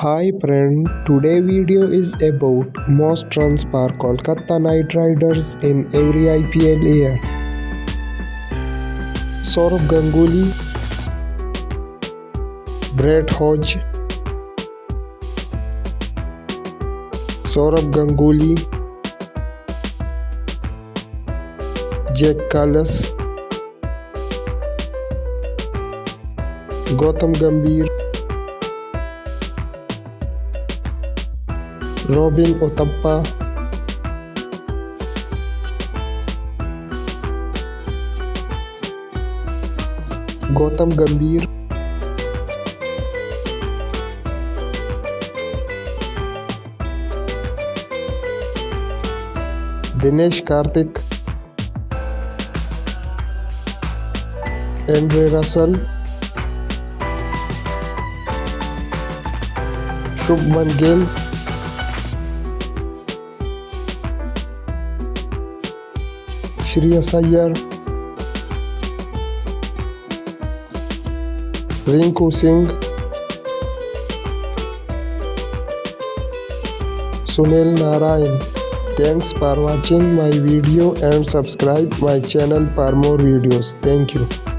Hi friend, today video is about most runs for Kolkata Knight Riders in every IPL year. Saurav Ganguly, Brett Hodge, Saurav Ganguly, Jack Callas, Gautam Gambhir, Robin Uthappa, Gautam Gambhir, Dinesh Karthik, Andre Russell, Shubman Gill, Shreyas Iyer, Rinku Singh, Sunil Narayan. Thanks for watching my video and subscribe my channel for more videos. Thank you.